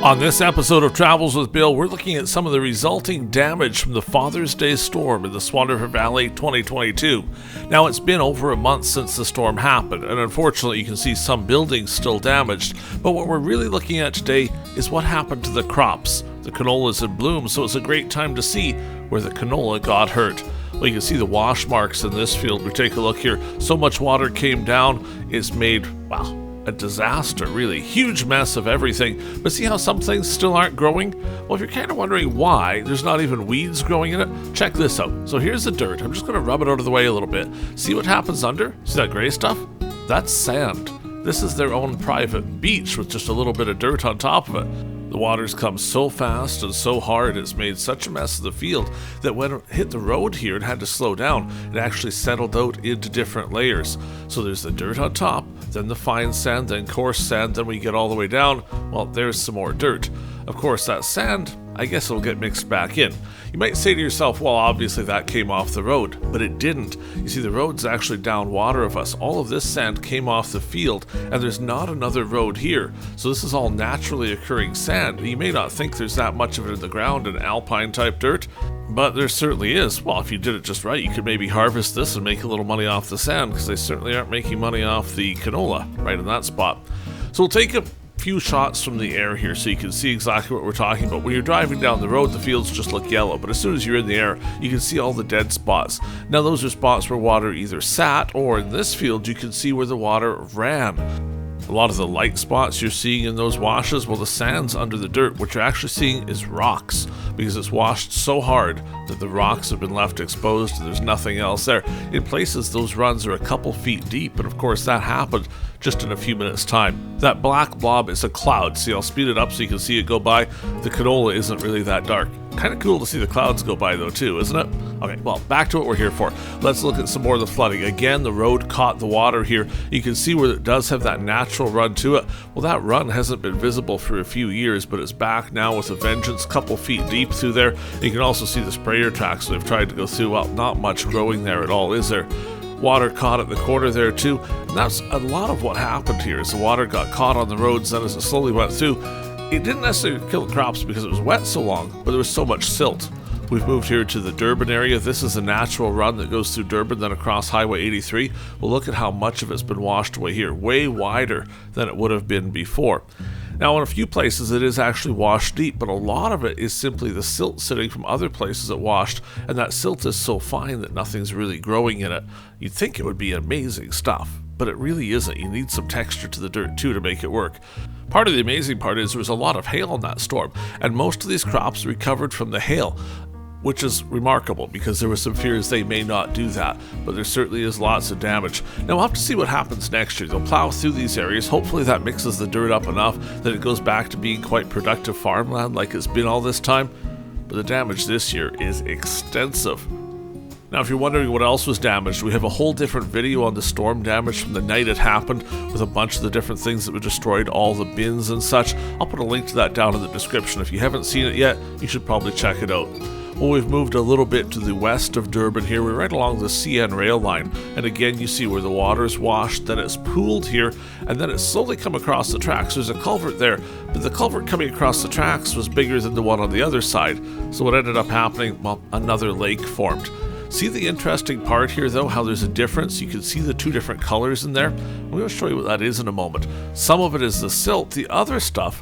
On this episode of Travels with Bill, we're looking at some of the resulting damage from the Father's Day storm in the Swan Valley 2022. Now, it's been over a month since the storm happened, and unfortunately you can see some buildings still damaged, but what we're really looking at today is what happened to the crops. The canola's in bloom, so it's a great time to see where the canola got hurt. Well, you can see the wash marks in this field. We take a look here. So much water came down, it's made, wow, a disaster, really. Huge mess of everything. But see how some things still aren't growing? Well, if you're kind of wondering why there's not even weeds growing in it, check this out. So here's the dirt. I'm just going to rub it out of the way a little bit. See what happens under? See that gray stuff? That's sand. This is their own private beach with just a little bit of dirt on top of it. The water's come so fast and so hard, it's made such a mess of the field that when it hit the road here and had to slow down, it actually settled out into different layers. So there's the dirt on top, then the fine sand, then coarse sand, then we get all the way down, well, there's some more dirt. Of course, that sand, I guess it'll get mixed back in. You might say to yourself, well, obviously that came off the road, but it didn't. You see, the road's actually down water of us. All of this sand came off the field, and there's not another road here. So this is all naturally occurring sand. You may not think there's that much of it in the ground in alpine type dirt, but there certainly is. Well, if you did it just right, you could maybe harvest this and make a little money off the sand, because they certainly aren't making money off the canola right in that spot. So we'll take a few shots from the air here so you can see exactly what we're talking about. When you're driving down the road, the fields just look yellow, but as soon as you're in the air, you can see all the dead spots. Now, those are spots where water either sat, or in this field, you can see where the water ran. A lot of the light spots you're seeing in those washes, well, the sand's under the dirt. What you're actually seeing is rocks, because it's washed so hard that the rocks have been left exposed and there's nothing else there. In places, those runs are a couple feet deep, and of course that happened just in a few minutes' time. That black blob is a cloud. See, I'll speed it up so you can see it go by. The canola isn't really that dark. Kind of cool to see the clouds go by though too, isn't it? Okay, well, back to what we're here for. Let's look at some more of the flooding. Again, the road caught the water here. You can see where it does have that natural run to it. Well, that run hasn't been visible for a few years, but it's back now with a vengeance, couple feet deep through there. You can also see the sprayer tracks they've tried to go through. Well, not much growing there at all, is there? Water caught at the corner there too, and that's a lot of what happened here. As the water got caught on the roads, then as it slowly went through, it didn't necessarily kill the crops because it was wet so long, but there was so much silt. We've moved here to the Durban area. This is a natural run that goes through Durban, then across Highway 83. Well, look at how much of it's been washed away here, way wider than it would have been before. Now, in a few places, it is actually washed deep, but a lot of it is simply the silt sitting from other places that washed, and that silt is so fine that nothing's really growing in it. You'd think it would be amazing stuff, but it really isn't. You need some texture to the dirt, too, to make it work. Part of the amazing part is there was a lot of hail in that storm, and most of these crops recovered from the hail, which is remarkable because there were some fears they may not do that, but there certainly is lots of damage. Now, we'll have to see what happens next year. They'll plow through these areas. Hopefully that mixes the dirt up enough that it goes back to being quite productive farmland like it's been all this time, but the damage this year is extensive. Now, if you're wondering what else was damaged, we have a whole different video on the storm damage from the night it happened with a bunch of the different things that were destroyed, all the bins and such. I'll put a link to that down in the description. If you haven't seen it yet, you should probably check it out. Well, we've moved a little bit to the west of Durban here. We're right along the CN rail line. And again, you see where the water's washed, then it's pooled here, and then it's slowly come across the tracks. There's a culvert there, but the culvert coming across the tracks was bigger than the one on the other side. So what ended up happening? Well, another lake formed. See the interesting part here, though, how there's a difference? You can see the two different colors in there. I'm going to show you what that is in a moment. Some of it is the silt. The other stuff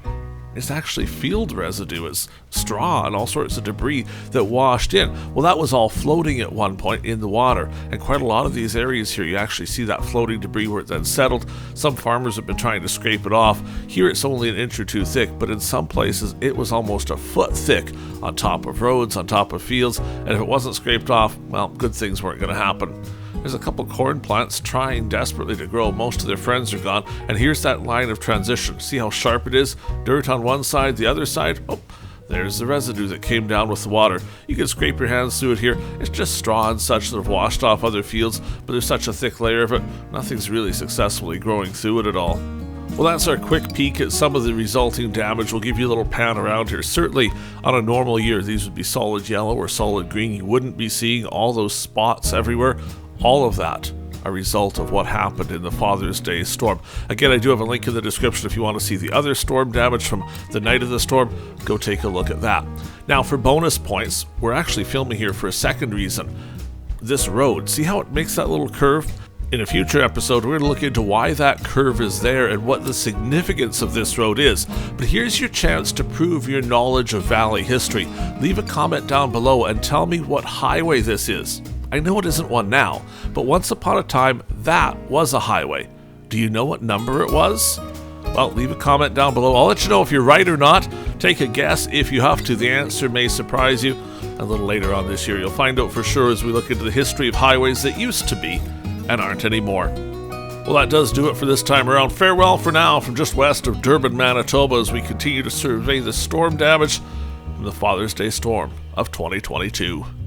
is actually field residue. It's straw and all sorts of debris that washed in. Well, that was all floating at one point in the water, and quite a lot of these areas here, you actually see that floating debris where it then settled. Some farmers have been trying to scrape it off. Here it's only an inch or two thick, but in some places it was almost a foot thick on top of roads, on top of fields, and if it wasn't scraped off, well, good things weren't going to happen. There's a couple corn plants trying desperately to grow. Most of their friends are gone. And here's that line of transition. See how sharp it is? Dirt on one side, the other side. Oh, there's the residue that came down with the water. You can scrape your hands through it here. It's just straw and such that have washed off other fields, but there's such a thick layer of it, nothing's really successfully growing through it at all. Well, that's our quick peek at some of the resulting damage. We'll give you a little pan around here. Certainly, on a normal year, these would be solid yellow or solid green. You wouldn't be seeing all those spots everywhere. All of that a result of what happened in the Father's Day storm. Again, I do have a link in the description if you want to see the other storm damage from the night of the storm. Go take a look at that. Now, for bonus points, we're actually filming here for a second reason. This road, see how it makes that little curve? In a future episode, we're going to look into why that curve is there and what the significance of this road is. But here's your chance to prove your knowledge of Valley history. Leave a comment down below and tell me what highway this is. I know it isn't one now, but once upon a time, that was a highway. Do you know what number it was? Well, leave a comment down below. I'll let you know if you're right or not. Take a guess if you have to. The answer may surprise you. A little later on this year, you'll find out for sure as we look into the history of highways that used to be and aren't anymore. Well, that does do it for this time around. Farewell for now from just west of Durban, Manitoba, as we continue to survey the storm damage from the Father's Day storm of 2022.